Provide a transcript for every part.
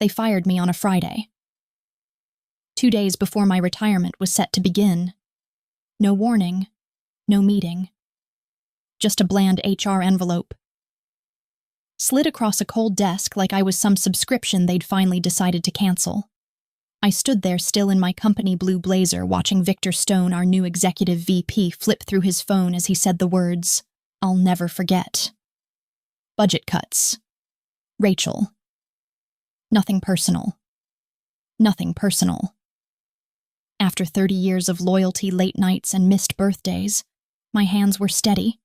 They fired me on a Friday. 2 days before my retirement was set to begin. No warning, no meeting. Just a bland HR envelope. Slid across a cold desk like I was some subscription they'd finally decided to cancel. I stood there still in my company blue blazer watching Victor Stone, our new executive VP, flip through his phone as he said the words, "I'll never forget. Budget cuts. Rachel. Nothing personal. Nothing personal." After 30 years of loyalty, late nights, and missed birthdays, my hands were steady,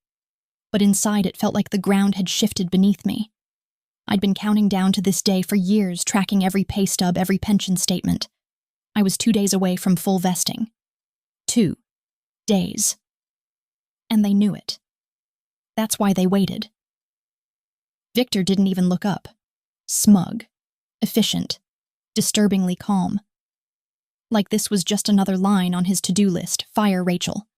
but inside it felt like the ground had shifted beneath me. I'd been counting down to this day for years, tracking every pay stub, every pension statement. I was 2 days away from full vesting. 2 days. And they knew it. That's why they waited. Victor didn't even look up. Smug, efficient, disturbingly calm. Like this was just another line on his to-do list: fire Rachel.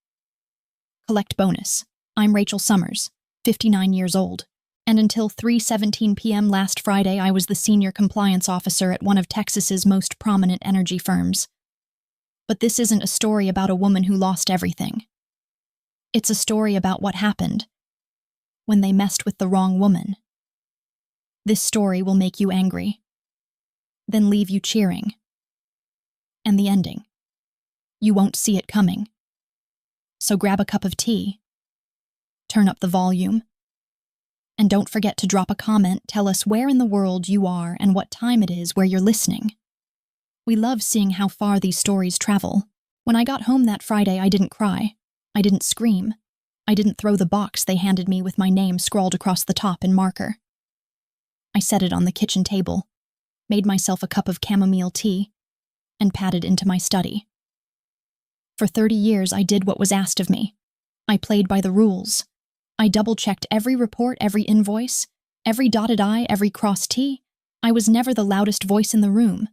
Collect bonus. I'm Rachel Summers, 59 years old. And until 3:17 p.m. last Friday, I was the senior compliance officer at one of Texas's most prominent energy firms. But this isn't a story about a woman who lost everything. It's a story about what happened when they messed with the wrong woman. This story will make you angry, then leave you cheering. And the ending. You won't see it coming. So grab a cup of tea, turn up the volume, and don't forget to drop a comment. Tell us where in the world you are and what time it is where you're listening. We love seeing how far these stories travel. When I got home that Friday, I didn't cry. I didn't scream. I didn't throw the box they handed me with my name scrawled across the top in marker. I set it on the kitchen table, made myself a cup of chamomile tea, and padded into my study. For 30 years, I did what was asked of me. I played by the rules. I double-checked every report, every invoice, every dotted I, every crossed T. I was never the loudest voice in the room.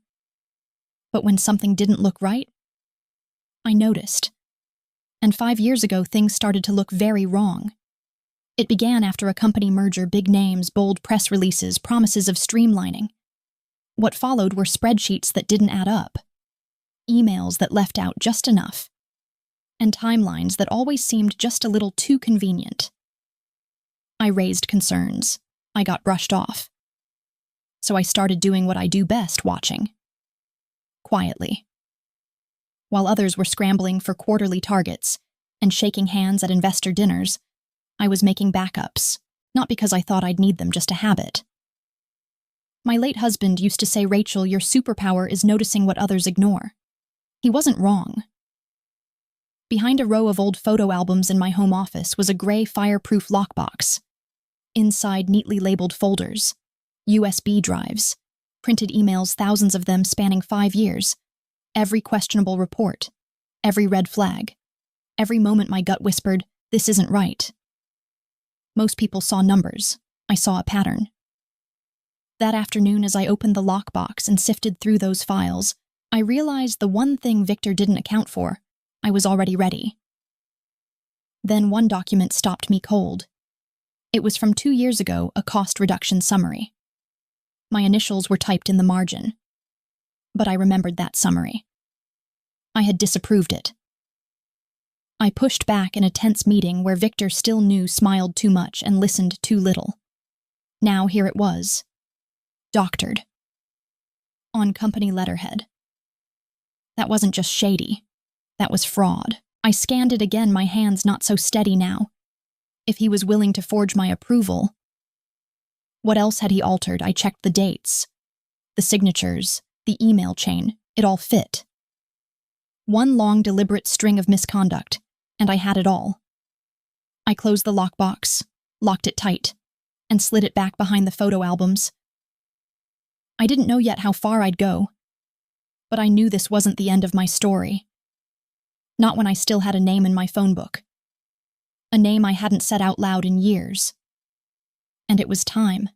But when something didn't look right, I noticed. And 5 years ago, things started to look very wrong. It began after a company merger, big names, bold press releases, promises of streamlining. What followed were spreadsheets that didn't add up, emails that left out just enough, and timelines that always seemed just a little too convenient. I raised concerns. I got brushed off. So I started doing what I do best, watching. Quietly. While others were scrambling for quarterly targets and shaking hands at investor dinners, I was making backups, not because I thought I'd need them, just a habit. My late husband used to say, "Rachel, your superpower is noticing what others ignore." He wasn't wrong. Behind a row of old photo albums in my home office was a gray fireproof lockbox. Inside, neatly labeled folders, USB drives, printed emails, thousands of them spanning 5 years, every questionable report, every red flag, every moment my gut whispered, "This isn't right." Most people saw numbers. I saw a pattern. That afternoon, as I opened the lockbox and sifted through those files, I realized the one thing Victor didn't account for. I was already ready. Then one document stopped me cold. It was from 2 years ago, a cost reduction summary. My initials were typed in the margin. But I remembered that summary. I had disapproved it. I pushed back in a tense meeting where Victor still knew, smiled too much, and listened too little. Now here it was. Doctored. On company letterhead. That wasn't just shady. That was fraud. I scanned it again, my hands not so steady now. If he was willing to forge my approval. What else had he altered? I checked the dates, the signatures, the email chain. It all fit. One long, deliberate string of misconduct, and I had it all. I closed the lockbox, locked it tight, and slid it back behind the photo albums. I didn't know yet how far I'd go, but I knew this wasn't the end of my story. Not when I still had a name in my phone book. A name I hadn't said out loud in years. And it was time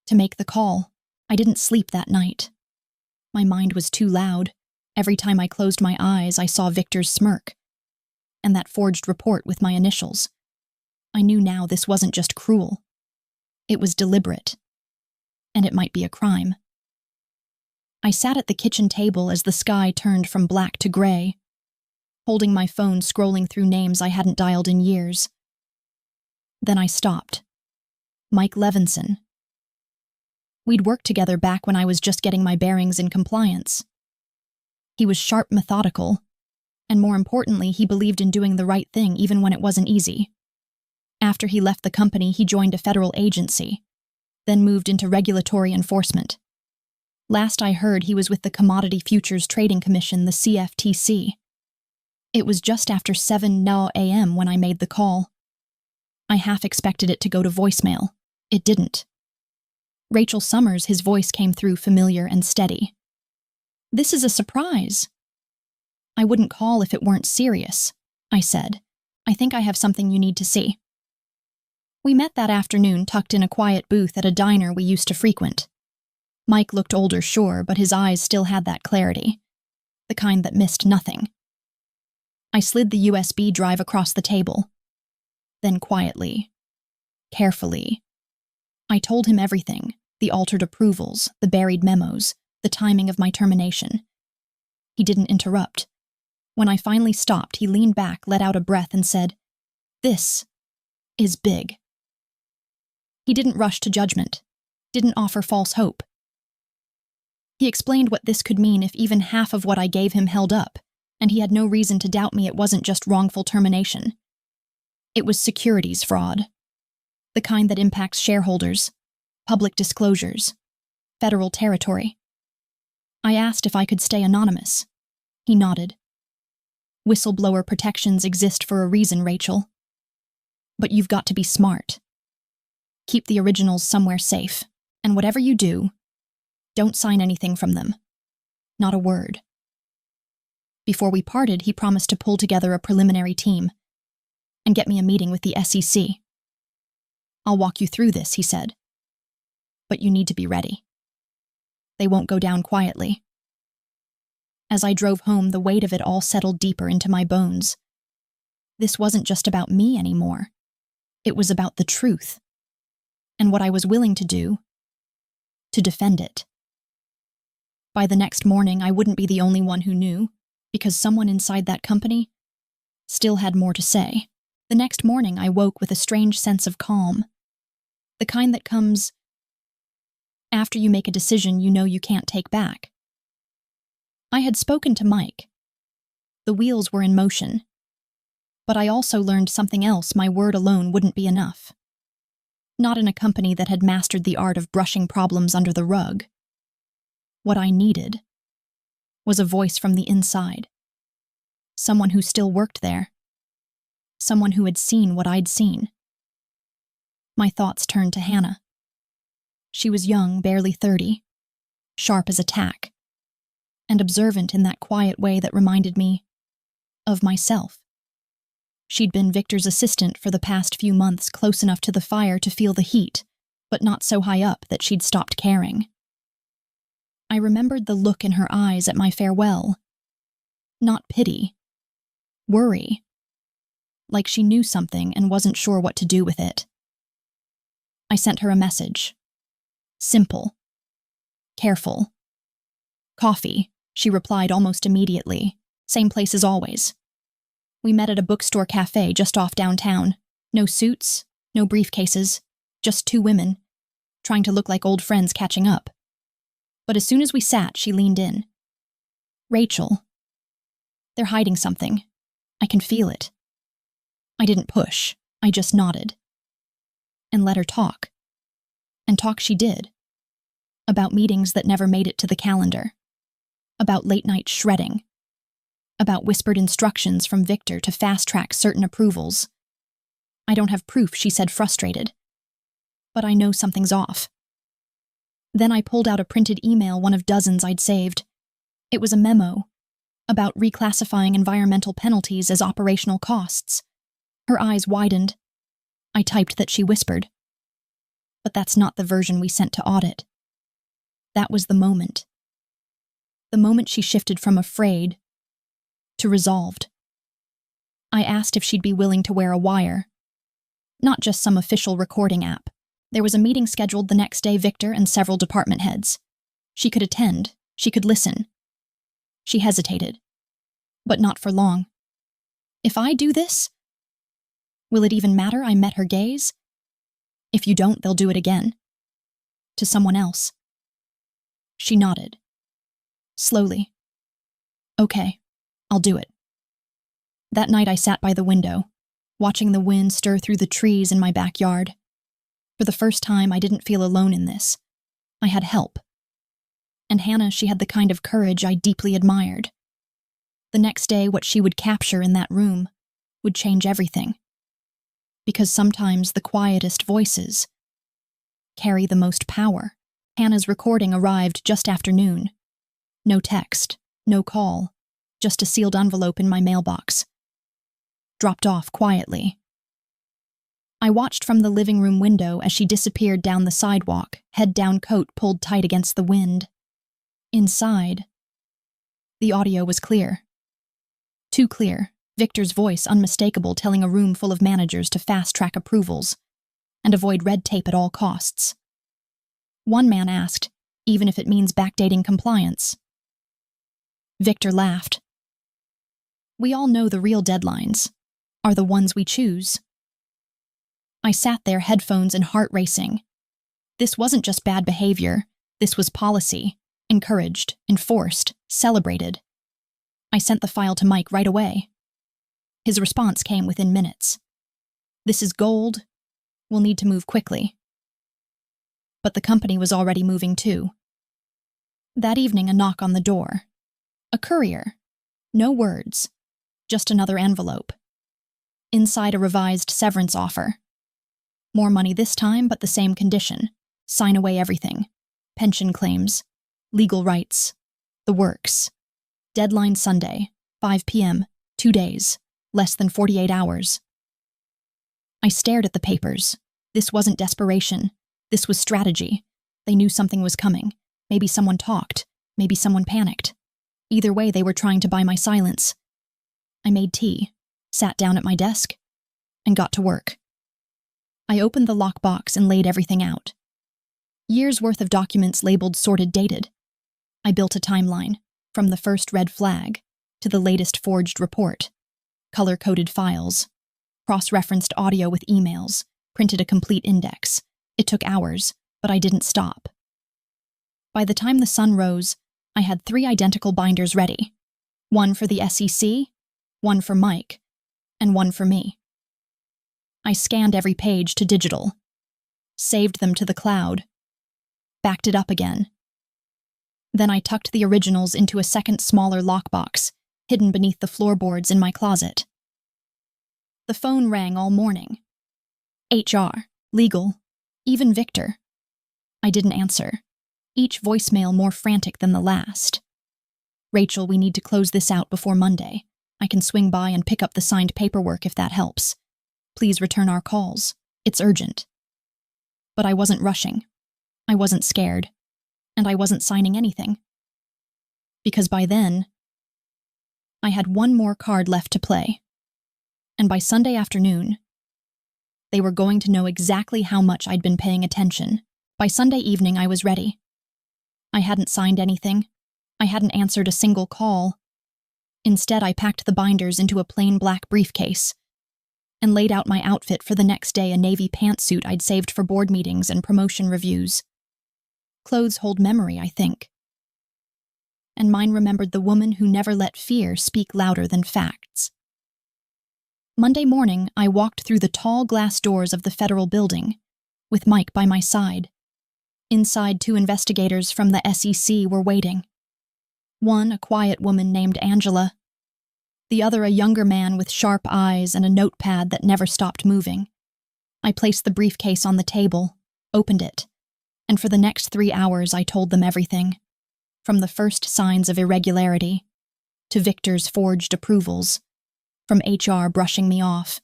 to make the call. I didn't sleep that night. My mind was too loud. Every time I closed my eyes, I saw Victor's smirk and that forged report with my initials. I knew now this wasn't just cruel. It was deliberate. And it might be a crime. I sat at the kitchen table as the sky turned from black to gray, holding my phone scrolling through names I hadn't dialed in years. Then I stopped. Mike Levinson. We'd worked together back when I was just getting my bearings in compliance. He was sharp, methodical, and more importantly, he believed in doing the right thing even when it wasn't easy. After he left the company, he joined a federal agency, then moved into regulatory enforcement. Last I heard, he was with the Commodity Futures Trading Commission, the CFTC. It was just after 7 a.m. when I made the call. I half expected it to go to voicemail. It didn't. Rachel Summers, his voice came through familiar and steady. "This is a surprise." "I wouldn't call if it weren't serious," I said. "I think I have something you need to see." We met that afternoon tucked in a quiet booth at a diner we used to frequent. Mike looked older, sure, but his eyes still had that clarity, the kind that missed nothing. I slid the USB drive across the table. Then quietly, carefully, I told him everything, the altered approvals, the buried memos, the timing of my termination. He didn't interrupt. When I finally stopped, he leaned back, let out a breath, and said, "This is big." He didn't rush to judgment, didn't offer false hope. He explained what this could mean if even half of what I gave him held up, and he had no reason to doubt me. It wasn't just wrongful termination. It was securities fraud, the kind that impacts shareholders, public disclosures, federal territory. I asked if I could stay anonymous. He nodded. "Whistleblower protections exist for a reason, Rachel. But you've got to be smart. Keep the originals somewhere safe, and whatever you do, don't sign anything from them. Not a word." Before we parted, he promised to pull together a preliminary team and get me a meeting with the SEC. "I'll walk you through this," he said. "But you need to be ready. They won't go down quietly." As I drove home, the weight of it all settled deeper into my bones. This wasn't just about me anymore. It was about the truth, and what I was willing to do to defend it. By the next morning, I wouldn't be the only one who knew, because someone inside that company still had more to say. The next morning, I woke with a strange sense of calm, the kind that comes after you make a decision you know you can't take back. I had spoken to Mike. The wheels were in motion. But I also learned something else. My word alone wouldn't be enough. Not in a company that had mastered the art of brushing problems under the rug. What I needed was a voice from the inside. Someone who still worked there. Someone who had seen what I'd seen. My thoughts turned to Hannah. She was young, barely 30, sharp as a tack, and observant in that quiet way that reminded me of myself. She'd been Victor's assistant for the past few months, close enough to the fire to feel the heat, but not so high up that she'd stopped caring. I remembered the look in her eyes at my farewell. Not pity. Worry. Like she knew something and wasn't sure what to do with it. I sent her a message. Simple. Careful. "Coffee," she replied almost immediately. "Same place as always." We met at a bookstore cafe just off downtown. No suits, no briefcases, just two women, trying to look like old friends catching up. But as soon as we sat, she leaned in. "Rachel, they're hiding something. I can feel it." I didn't push, I just nodded. And let her talk. And talk she did. About meetings that never made it to the calendar. About late-night shredding. About whispered instructions from Victor to fast-track certain approvals. "I don't have proof," she said, frustrated. "But I know something's off." Then I pulled out a printed email, one of dozens I'd saved. It was a memo about reclassifying environmental penalties as operational costs. Her eyes widened. I typed that she whispered. "But that's not the version we sent to audit." That was the moment. The moment she shifted from afraid to resolved. I asked if she'd be willing to wear a wire. Not just some official recording app. There was a meeting scheduled the next day, Victor and several department heads. She could attend, She could listen. She hesitated. But not for long. If I do this, will it even matter I met her gaze? If you don't, they'll do it again. To someone else. She nodded. Slowly. Okay, I'll do it. That night I sat by the window, watching the wind stir through the trees in my backyard. For the first time, I didn't feel alone in this. I had help. And Hannah, she had the kind of courage I deeply admired. The next day, what she would capture in that room would change everything. Because sometimes the quietest voices carry the most power. Hannah's recording arrived just after noon. No text, no call, just a sealed envelope in my mailbox. Dropped off quietly. I watched from the living room window as she disappeared down the sidewalk, head-down coat pulled tight against the wind. Inside, the audio was clear. Too clear, Victor's voice unmistakable, telling a room full of managers to fast-track approvals and avoid red tape at all costs. One man asked, even if it means backdating compliance. Victor laughed. We all know the real deadlines are the ones we choose. I sat there, headphones and heart racing. This wasn't just bad behavior. This was policy, encouraged, enforced, celebrated. I sent the file to Mike right away. His response came within minutes. This is gold. We'll need to move quickly. But the company was already moving too. That evening, a knock on the door. A courier. No words. Just another envelope. Inside, a revised severance offer. More money this time, but the same condition. Sign away everything. Pension claims. Legal rights. The works. Deadline Sunday, 5 p.m., 2 days, less than 48 hours. I stared at the papers. This wasn't desperation. This was strategy. They knew something was coming. Maybe someone talked. Maybe someone panicked. Either way, they were trying to buy my silence. I made tea, sat down at my desk, and got to work. I opened the lockbox and laid everything out. Years' worth of documents labeled sorted dated. I built a timeline, from the first red flag to the latest forged report. Color-coded files, cross-referenced audio with emails, printed a complete index. It took hours, but I didn't stop. By the time the sun rose, I had 3 identical binders ready. One for the SEC, one for Mike, and one for me. I scanned every page to digital, saved them to the cloud, backed it up again. Then I tucked the originals into a second smaller lockbox, hidden beneath the floorboards in my closet. The phone rang all morning. HR, legal, even Victor. I didn't answer, each voicemail more frantic than the last. Rachel, we need to close this out before Monday. I can swing by and pick up the signed paperwork if that helps. Please return our calls. It's urgent. But I wasn't rushing. I wasn't scared. And I wasn't signing anything. Because by then, I had one more card left to play. And by Sunday afternoon, they were going to know exactly how much I'd been paying attention. By Sunday evening, I was ready. I hadn't signed anything. I hadn't answered a single call. Instead, I packed the binders into a plain black briefcase and laid out my outfit for the next day, a navy pantsuit I'd saved for board meetings and promotion reviews. Clothes hold memory, I think. And mine remembered the woman who never let fear speak louder than facts. Monday morning, I walked through the tall glass doors of the federal building, with Mike by my side. Inside, 2 investigators from the SEC were waiting. One, a quiet woman named Angela. The other, a younger man with sharp eyes and a notepad that never stopped moving. I placed the briefcase on the table, opened it, and for the next 3 hours I told them everything, from the first signs of irregularity to Victor's forged approvals, from HR brushing me off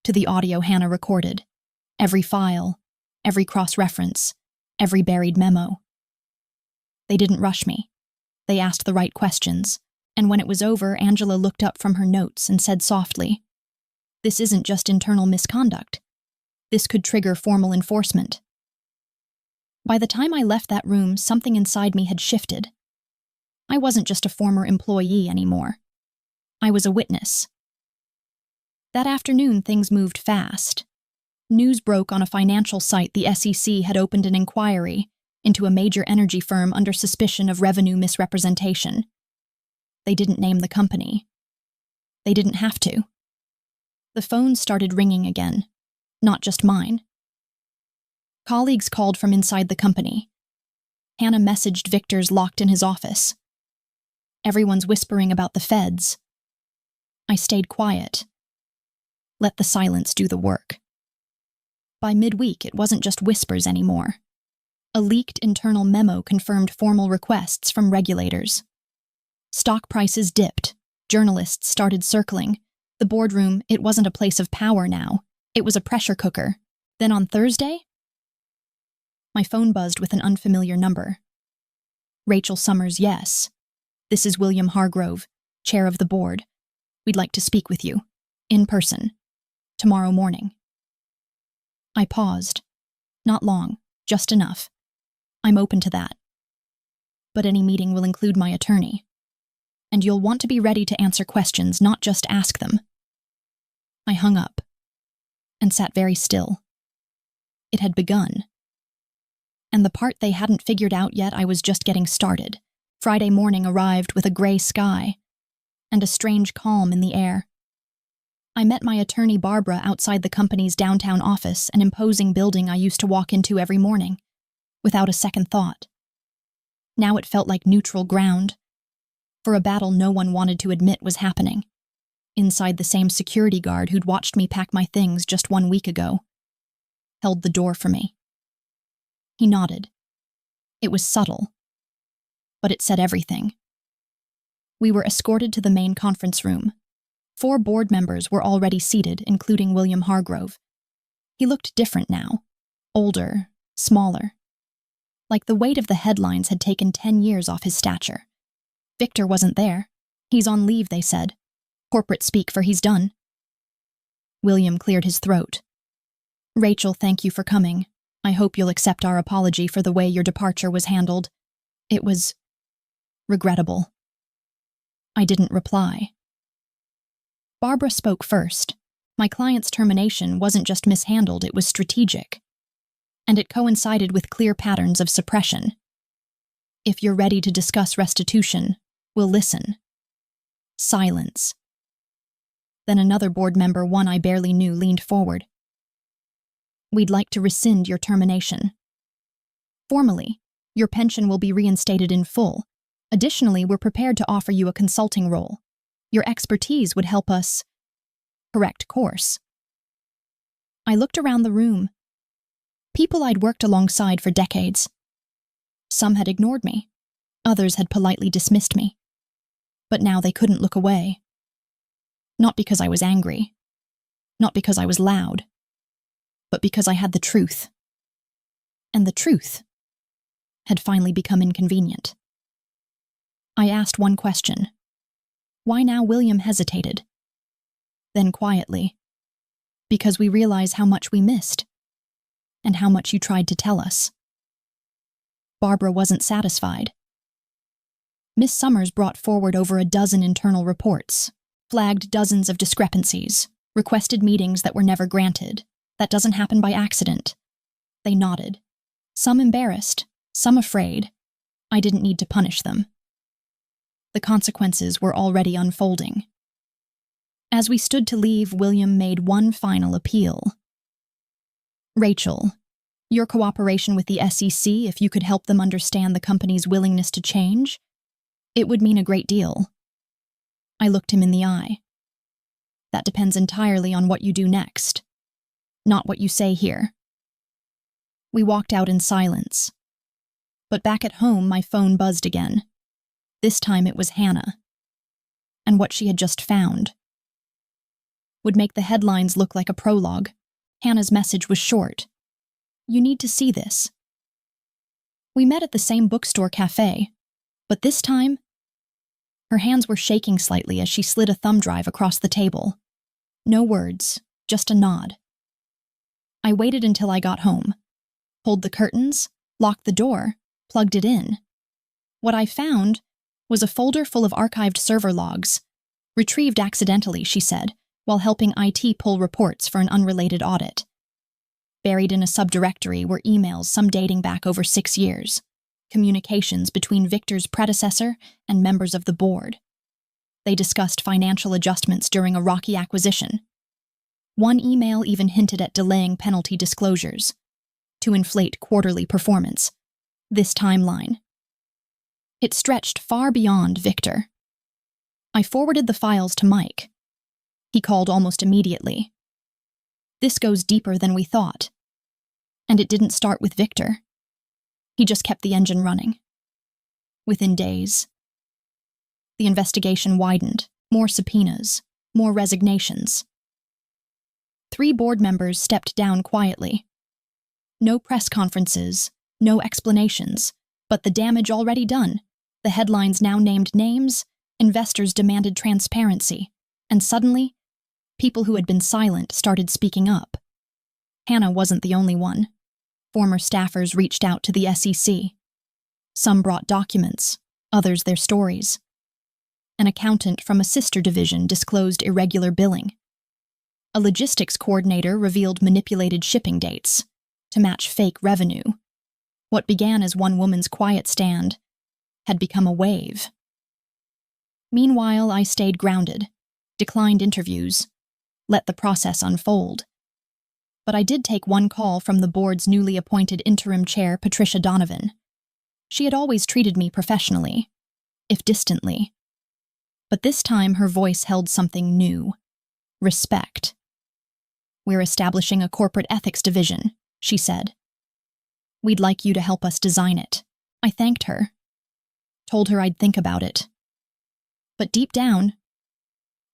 to the audio Hannah recorded, every file, every cross-reference, every buried memo. They didn't rush me. They asked the right questions, and when it was over, Angela looked up from her notes and said softly, "This isn't just internal misconduct. This could trigger formal enforcement." By the time I left that room, something inside me had shifted. I wasn't just a former employee anymore. I was a witness. That afternoon, things moved fast. News broke on a financial site the SEC had opened an inquiry into a major energy firm under suspicion of revenue misrepresentation. They didn't name the company. They didn't have to. The phone started ringing again, not just mine. Colleagues called from inside the company. Hannah messaged Victor's locked in his office. Everyone's whispering about the feds. I stayed quiet. Let the silence do the work. By midweek, it wasn't just whispers anymore. A leaked internal memo confirmed formal requests from regulators. Stock prices dipped. Journalists started circling. The boardroom, it wasn't a place of power now. It was a pressure cooker. Then on Thursday, my phone buzzed with an unfamiliar number. Rachel Summers, yes. This is William Hargrove, chair of the board. We'd like to speak with you. In person. Tomorrow morning. I paused. Not long, just enough. I'm open to that. But any meeting will include my attorney. And you'll want to be ready to answer questions, not just ask them. I hung up and sat very still. It had begun. And the part they hadn't figured out yet, I was just getting started. Friday morning arrived with a gray sky and a strange calm in the air. I met my attorney Barbara outside the company's downtown office, an imposing building I used to walk into every morning, without a second thought. Now it felt like neutral ground, for a battle no one wanted to admit was happening. Inside, the same security guard who'd watched me pack my things just 1 week ago held the door for me. He nodded. It was subtle, but it said everything. We were escorted to the main conference room. 4 board members were already seated, including William Hargrove. He looked different now, older, smaller. Like the weight of the headlines had taken 10 years off his stature. Victor wasn't there. He's on leave, they said. Corporate speak for he's done. William cleared his throat. Rachel, thank you for coming. I hope you'll accept our apology for the way your departure was handled. It was regrettable. I didn't reply. Barbara spoke first. My client's termination wasn't just mishandled, it was strategic. And it coincided with clear patterns of suppression. If you're ready to discuss restitution, we'll listen. Silence. Then another board member, one I barely knew, leaned forward. We'd like to rescind your termination. Formally, your pension will be reinstated in full. Additionally, we're prepared to offer you a consulting role. Your expertise would help us correct course. I looked around the room. People I'd worked alongside for decades. Some had ignored me. Others had politely dismissed me. But now they couldn't look away. Not because I was angry. Not because I was loud. But because I had the truth. And the truth had finally become inconvenient. I asked one question. Why now? William hesitated. Then quietly, because we realize how much we missed, and how much you tried to tell us. Barbara wasn't satisfied. Miss Summers brought forward over a dozen internal reports, flagged dozens of discrepancies, requested meetings that were never granted. That doesn't happen by accident. They nodded. Some embarrassed, some afraid. I didn't need to punish them. The consequences were already unfolding. As we stood to leave, William made one final appeal. Rachel, your cooperation with the SEC, if you could help them understand the company's willingness to change, it would mean a great deal. I looked him in the eye. That depends entirely on what you do next, not what you say here. We walked out in silence. But back at home, my phone buzzed again. This time it was Hannah. And what she had just found would make the headlines look like a prologue. Hannah's message was short. You need to see this. We met at the same bookstore cafe, but this time, her hands were shaking slightly as she slid a thumb drive across the table. No words, just a nod. I waited until I got home, pulled the curtains, locked the door, plugged it in. What I found was a folder full of archived server logs. Retrieved accidentally, she said, while helping IT pull reports for an unrelated audit. Buried in a subdirectory were emails, some dating back over 6 years, communications between Victor's predecessor and members of the board. They discussed financial adjustments during a rocky acquisition. One email even hinted at delaying penalty disclosures to inflate quarterly performance. This timeline. It stretched far beyond Victor. I forwarded the files to Mike. He called almost immediately. This goes deeper than we thought. And it didn't start with Victor. He just kept the engine running. Within days, the investigation widened, more subpoenas, more resignations. 3 board members stepped down quietly. No press conferences, no explanations, but the damage already done. The headlines now named names, investors demanded transparency, and suddenly, people who had been silent started speaking up. Hannah wasn't the only one. Former staffers reached out to the SEC. Some brought documents, others their stories. An accountant from a sister division disclosed irregular billing. A logistics coordinator revealed manipulated shipping dates to match fake revenue. What began as one woman's quiet stand had become a wave. Meanwhile, I stayed grounded, declined interviews, let the process unfold. But I did take one call from the board's newly appointed interim chair, Patricia Donovan. She had always treated me professionally, if distantly. But this time her voice held something new. Respect. "We're establishing a corporate ethics division," she said. "We'd like you to help us design it." I thanked her. Told her I'd think about it. But deep down,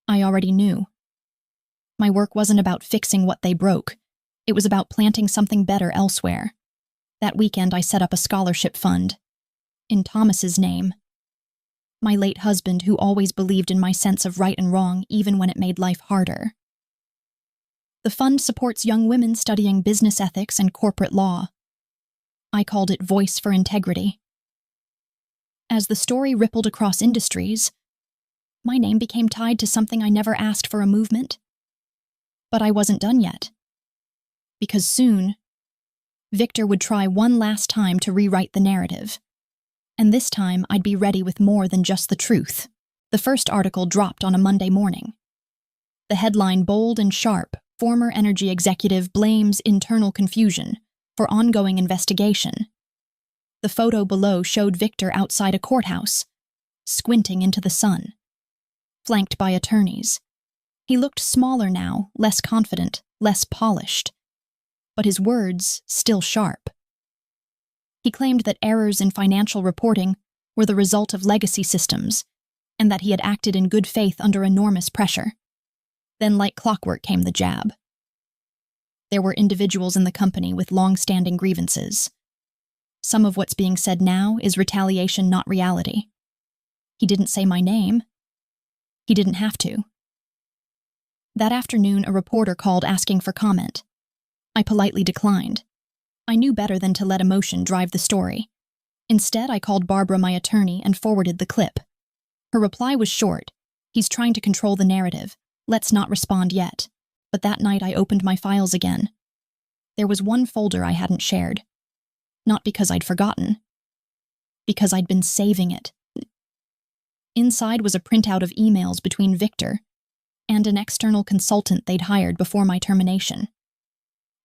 I already knew. My work wasn't about fixing what they broke. It was about planting something better elsewhere. That weekend I set up a scholarship fund. In Thomas's name. My late husband, who always believed in my sense of right and wrong even when it made life harder. The fund supports young women studying business ethics and corporate law. I called it Voice for Integrity. As the story rippled across industries, my name became tied to something I never asked for: a movement. But I wasn't done yet. Because soon, Victor would try one last time to rewrite the narrative. And this time, I'd be ready with more than just the truth. The first article dropped on a Monday morning. The headline, bold and sharp: "Former energy executive blames internal confusion for ongoing investigation." The photo below showed Victor outside a courthouse, squinting into the sun, flanked by attorneys. He looked smaller now, less confident, less polished. But his words still sharp. He claimed that errors in financial reporting were the result of legacy systems, and that he had acted in good faith under enormous pressure. Then, like clockwork, came the jab. There were individuals in the company with long-standing grievances. Some of what's being said now is retaliation, not reality. He didn't say my name. He didn't have to. That afternoon, a reporter called asking for comment. I politely declined. I knew better than to let emotion drive the story. Instead, I called Barbara, my attorney, and forwarded the clip. Her reply was short. "He's trying to control the narrative. Let's not respond yet." But that night I opened my files again. There was one folder I hadn't shared. Not because I'd forgotten. Because I'd been saving it. Inside was a printout of emails between Victor and an external consultant they'd hired before my termination.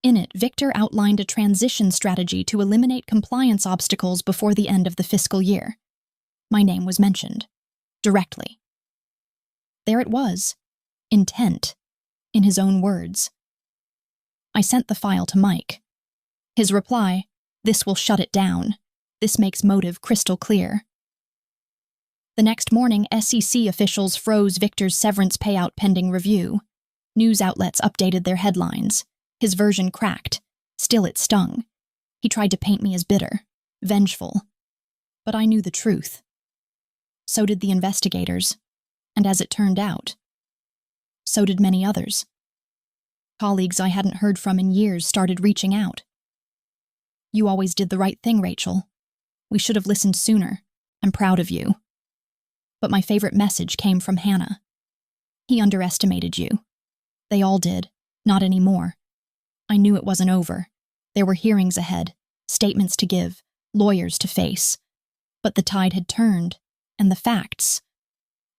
In it, Victor outlined a transition strategy to eliminate compliance obstacles before the end of the fiscal year. My name was mentioned. Directly. There it was. Intent. In his own words. I sent the file to Mike. His reply: "This will shut it down. This makes motive crystal clear." The next morning, SEC officials froze Victor's severance payout pending review. News outlets updated their headlines. His version cracked. Still, it stung. He tried to paint me as bitter, vengeful. But I knew the truth. So did the investigators. And as it turned out, so did many others. Colleagues I hadn't heard from in years started reaching out. "You always did the right thing, Rachel. We should have listened sooner. I'm proud of you." But my favorite message came from Hannah. He underestimated you. They all did. Not anymore. I knew it wasn't over. There were hearings ahead, statements to give, lawyers to face. But the tide had turned, and the facts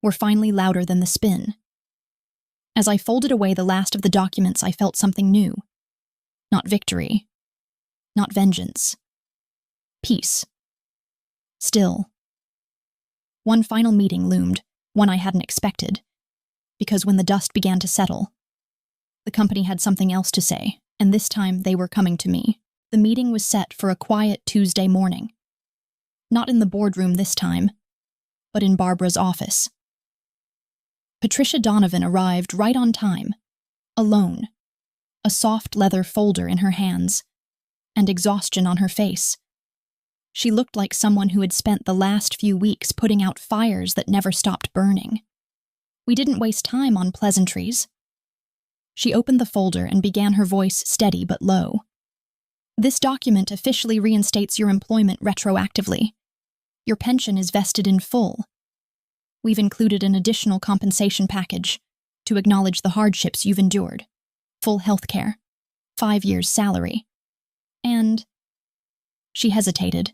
were finally louder than the spin. As I folded away the last of the documents, I felt something new. Not victory. Not vengeance. Peace. Still. One final meeting loomed, one I hadn't expected, because when the dust began to settle, the company had something else to say, and this time they were coming to me. The meeting was set for a quiet Tuesday morning. Not in the boardroom this time, but in Barbara's office. Patricia Donovan arrived right on time, alone, a soft leather folder in her hands, and exhaustion on her face. She looked like someone who had spent the last few weeks putting out fires that never stopped burning. We didn't waste time on pleasantries. She opened the folder and began, her voice steady but low. This document officially reinstates your employment retroactively. Your pension is vested in full. We've included an additional compensation package to acknowledge the hardships you've endured. Full health care, 5 years' salary, and... She hesitated.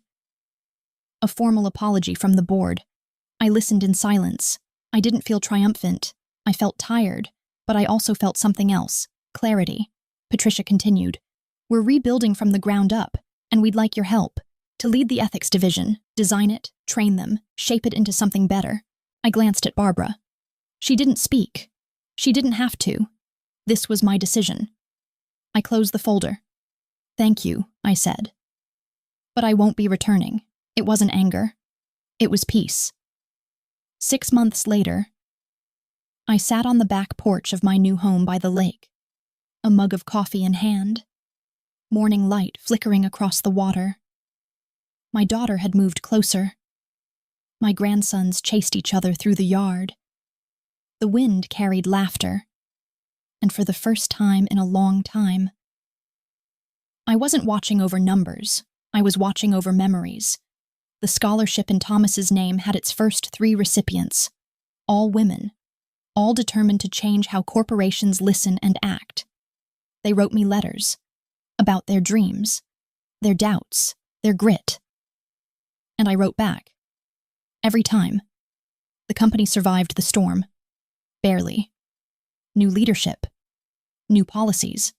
A formal apology from the board. I listened in silence. I didn't feel triumphant. I felt tired, but I also felt something else, clarity. Patricia continued, "We're rebuilding from the ground up, and we'd like your help to lead the ethics division, design it, train them, shape it into something better." I glanced at Barbara. She didn't speak. She didn't have to. This was my decision. I closed the folder. "Thank you," I said. "But I won't be returning." It wasn't anger. It was peace. 6 months later, I sat on the back porch of my new home by the lake, a mug of coffee in hand, morning light flickering across the water. My daughter had moved closer. My grandsons chased each other through the yard. The wind carried laughter, and for the first time in a long time, I wasn't watching over numbers. I was watching over memories. The scholarship in Thomas's name had its first 3 recipients, all women, all determined to change how corporations listen and act. They wrote me letters about their dreams, their doubts, their grit. And I wrote back. Every time. The company survived the storm. Barely. New leadership. New policies.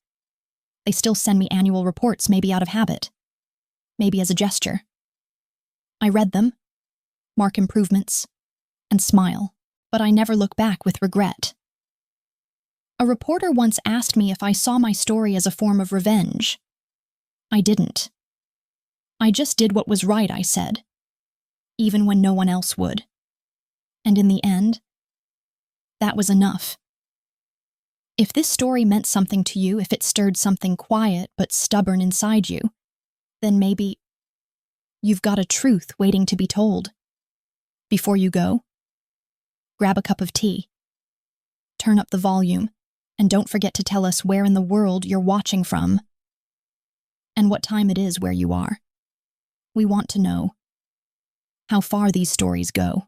They still send me annual reports, maybe out of habit. Maybe as a gesture. I read them, mark improvements, and smile, but I never look back with regret. A reporter once asked me if I saw my story as a form of revenge. I didn't. I just did what was right, I said, even when no one else would. And in the end, that was enough. If this story meant something to you, if it stirred something quiet but stubborn inside you, then maybe you've got a truth waiting to be told. Before you go, grab a cup of tea, turn up the volume, and don't forget to tell us where in the world you're watching from and what time it is where you are. We want to know how far these stories go.